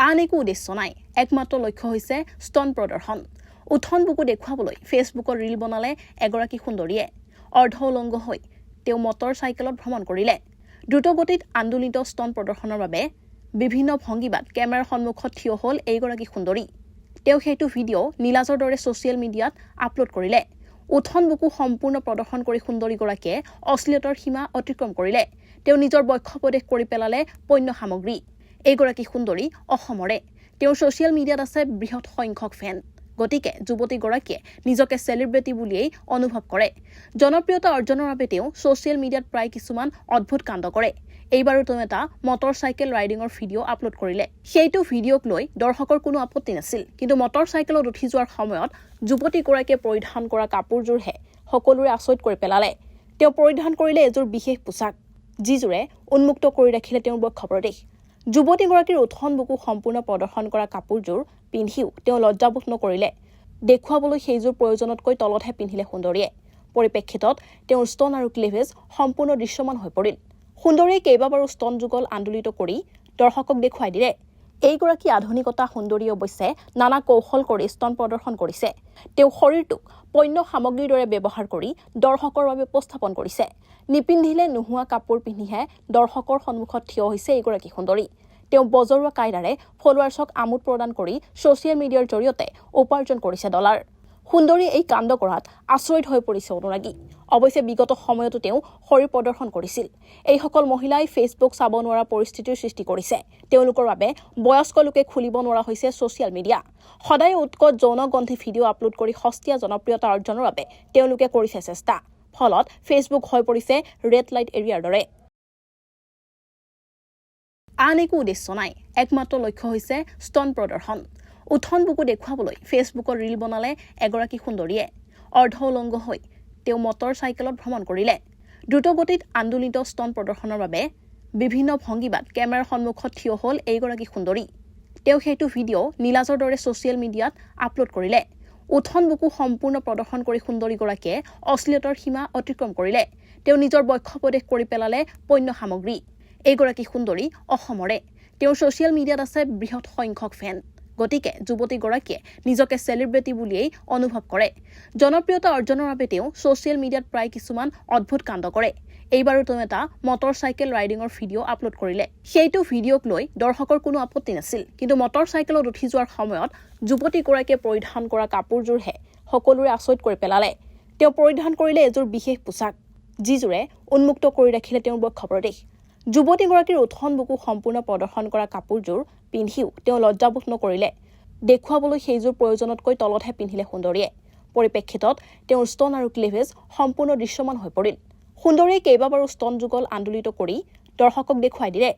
আন একো উদ্দেশ্য নাই, একমাত্ৰ লক্ষ্য হৈছে স্তন প্ৰদৰ্শন। উঠন বুকু দেখুৱাবলৈ ফেচবুকত ৰীল বনালে এগৰাকী সুন্দৰীয়ে। অৰ্ধ উলংগ হৈ তেওঁ মটৰ চাইকেলত ভ্ৰমণ কৰিলে। দ্ৰুতগতিত আন্দোলিত স্তন প্ৰদৰ্শনৰ বাবে বিভিন্ন ভংগীমাত কেমেৰাৰ সন্মুখত থিয় হ'ল এইগৰাকী সুন্দৰী। তেওঁ সেইটো ভিডিঅ' নীলাজৰ দৰে ছ'চিয়েল মিডিয়াত আপলোড কৰিলে। উঠন বুকু সম্পূৰ্ণ প্ৰদৰ্শন কৰি সুন্দৰীগৰাকীয়ে অশ্লীলতাৰ সীমা অতিক্ৰম কৰিলে। তেওঁ নিজৰ বক্ষ প্ৰদেশ কৰি পেলালে পণ্য সামগ্ৰী। এইগৰাকী সুন্দৰী অসমৰে। তেওঁৰ ছ'চিয়েল মিডিয়াত আছে বৃহৎ সংখ্যক ফেন। গতিকে যুৱতীগৰাকীয়ে নিজকে চেলিব্ৰিটি বুলিয়েই অনুভৱ কৰে। জনপ্ৰিয়তা অৰ্জনৰ বাবে তেওঁ ছ'চিয়েল মিডিয়াত প্ৰায় কিছুমান অদ্ভুত কাণ্ড কৰে। এইবাৰো তেওঁ এটা মটৰ চাইকেল ৰাইডিঙৰ ভিডিঅ' আপলোড কৰিলে। সেইটো ভিডিঅ'ক লৈ দৰ্শকৰ কোনো আপত্তি নাছিল, কিন্তু মটৰ চাইকেলত উঠি যোৱাৰ সময়ত যুৱতীগৰাকীয়ে পৰিধান কৰা কাপোৰযোৰহে সকলোৰে আচৰিত কৰি পেলালে। তেওঁ পৰিধান কৰিলে এযোৰ বিশেষ পোছাক, যিযোৰে উন্মুক্ত কৰি ৰাখিলে তেওঁৰ বক্ষ প্ৰদেশ। যুৱতীগৰাকীৰ উঠন বুকু সম্পূৰ্ণ প্ৰদৰ্শন কৰা কাপোৰযোৰ পিন্ধিও তেওঁ লজ্জাবোধ নকৰিলে। দেখুৱাবলৈ সেইযোৰ প্ৰয়োজনতকৈ তলতহে পিন্ধিলে সুন্দৰীয়ে। পৰিপ্ৰেক্ষিতত তেওঁৰ স্তন আৰু ক্লিভেজ সম্পূৰ্ণ দৃশ্যমান হৈ পৰিল। সুন্দৰীয়ে কেইবাবাৰো স্তন যুগল আন্দোলিত কৰি দৰ্শকক দেখুৱাই দিলে। এইগৰাকী আধুনিকতা সুন্দৰীয়ে অৱশ্যে নানা কৌশল কৰি স্তন প্ৰদৰ্শন কৰিছে। তেওঁ শৰীৰটোক পণ্য সামগ্ৰীৰ দৰে ব্যৱহাৰ কৰি দৰ্শকৰ বাবে উপস্থাপন কৰিছে। নিপিন্ধিলে নোহোৱা কাপোৰ পিন্ধিহে দৰ্শকৰ সন্মুখত থিয় হৈছে এইগৰাকী সুন্দৰী। তেওঁ বজৰুৱা কায়দাৰে ফলোৱাৰ্ছক আমোদ প্ৰদান কৰি ছ'চিয়েল মিডিয়াৰ জৰিয়তে উপাৰ্জন কৰিছে ডলাৰ। সুন্দৰী এই কাণ্ড কৰাত আচৰিত হৈ পৰিছে অনুৰাগী। অৱশ্যে বিগত সময়তো তেওঁ শৰীৰ প্ৰদৰ্শন কৰিছিল। এইসকল মহিলাই ফেচবুক চাব নোৱাৰা পৰিস্থিতিৰ সৃষ্টি কৰিছে। তেওঁলোকৰ বাবে বয়স্ক লোকে খুলিব নোৱাৰা হৈছে ছ'চিয়েল মিডিয়া। সদায় উৎকট যৌনগন্ধি ভিডিঅ' আপলোড কৰি সস্তীয়া জনপ্ৰিয়তা অৰ্জনৰ বাবে তেওঁলোকে কৰিছে চেষ্টা। ফলত ফেচবুক হৈ পৰিছে ৰেড লাইট এৰিয়াৰ দৰে। আন একো উদ্দেশ্য নাই, একমাত্ৰ লক্ষ্য হৈছে স্তন প্ৰদৰ্শন। উঠন বুকু দেখুৱাবলৈ ফেচবুকত ৰীল বনালে এগৰাকী সুন্দৰীয়ে। অৰ্ধ উলংগ হৈ তেওঁ মটৰ চাইকেলত ভ্ৰমণ কৰিলে। দ্ৰুতগতিত আন্দোলিত স্তন প্ৰদৰ্শনৰ বাবে বিভিন্ন ভংগীমাত কেমেৰাৰ সন্মুখত থিয় হ'ল এইগৰাকী সুন্দৰী। তেওঁ সেইটো ভিডিঅ' নীলাজৰ দৰে ছ'চিয়েল মিডিয়াত আপলোড কৰিলে। উঠন বুকু সম্পূৰ্ণ প্ৰদৰ্শন কৰি সুন্দৰীগৰাকীয়ে অশ্লীলতাৰ সীমা অতিক্ৰম কৰিলে। তেওঁ নিজৰ বক্ষ প্ৰদেশ কৰি পেলালে পণ্য সামগ্ৰী। এইগৰাকী সুন্দৰী অসমৰে। তেওঁৰ ছ'চিয়েল মিডিয়াত আছে বৃহৎ সংখ্যক ফেন। গতিকে যুৱতীগৰাকীয়ে নিজকে চেলিব্ৰিটি বুলিয়েই অনুভৱ কৰে। জনপ্ৰিয়তা অৰ্জনৰ বাবে তেওঁ ছ'চিয়েল মিডিয়াত প্ৰায় কিছুমান অদ্ভুত কাণ্ড কৰে। এইবাৰো তেওঁ এটা মটৰ চাইকেল ৰাইডিঙৰ ভিডিঅ' আপলোড কৰিলে। সেইটো ভিডিঅ'ক লৈ দৰ্শকৰ কোনো আপত্তি নাছিল, কিন্তু মটৰ চাইকেলত উঠি যোৱাৰ সময়ত যুৱতীগৰাকীয়ে পৰিধান কৰা কাপোৰযোৰহে সকলোৰে আচৰিত কৰি পেলালে। তেওঁ পৰিধান কৰিলে এযোৰ বিশেষ পোছাক, যিযোৰে উন্মুক্ত কৰি ৰাখিলে তেওঁৰ বক্ষ প্ৰদেশ। যুৱতীগৰাকীৰ উঠন বুকু সম্পূৰ্ণ প্ৰদৰ্শন কৰা কাপোৰযোৰ পিন্ধিও তেওঁ লজ্জাবোধ নকৰিলে। দেখুৱাবলৈ সেইযোৰ প্ৰয়োজনতকৈ তলতহে পিন্ধিলে সুন্দৰীয়ে। পৰিপ্ৰেক্ষিতত তেওঁৰ স্তন আৰু ক্লিভেজ সম্পূৰ্ণ দৃশ্যমান হৈ পৰিল। সুন্দৰীয়ে কেইবাবাৰো স্তন যুগল আন্দোলিত কৰি দৰ্শকক দেখুৱাই দিলে।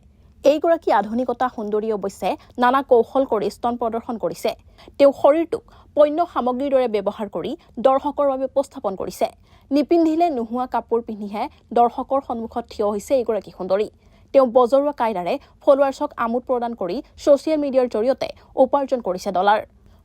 এইগৰাকী আধুনিকতা সুন্দৰীয়ে অৱশ্যে নানা কৌশল কৰি স্তন প্ৰদৰ্শন কৰিছে। তেওঁ শৰীৰটোক পণ্য সামগ্ৰীৰ দৰে ব্যৱহাৰ কৰি দৰ্শকৰ বাবে উপস্থাপন কৰিছে। নিপিন্ধিলে নোহোৱা কাপোৰ পিন্ধিহে দৰ্শকৰ সন্মুখত থিয় হৈছে এইগৰাকী সুন্দৰী। তেওঁ বজৰুৱা কায়দাৰে ফলোৱাৰ্ছক আমোদ প্ৰদান কৰি ছ'চিয়েল মিডিয়াৰ জৰিয়তে উপাৰ্জন কৰিছে ডলাৰ।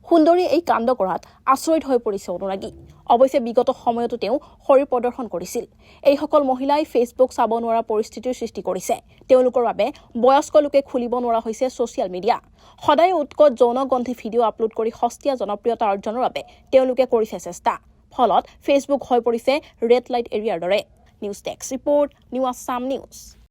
সুন্দৰী এই কাণ্ড কৰাত আচৰিত হৈ পৰিছে অনুৰাগী। অৱশ্যে বিগত সময়তো তেওঁ শৰীৰ প্ৰদৰ্শন কৰিছিল। এইসকল মহিলাই ফেচবুক চাব নোৱাৰা পৰিস্থিতিৰ সৃষ্টি কৰিছে। তেওঁলোকৰ বাবে বয়স্ক লোকে খুলিব নোৱাৰা হৈছে ছ'চিয়েল মিডিয়া। সদায় উৎকট যৌনগন্ধি ভিডিঅ' আপলোড কৰি সস্তীয়া জনপ্ৰিয়তা অৰ্জনৰ বাবে তেওঁলোকে কৰিছে চেষ্টা। ফলত ফেচবুক হৈ পৰিছে ৰেড লাইট এৰিয়াৰ দৰে। News desk report, new Assam news.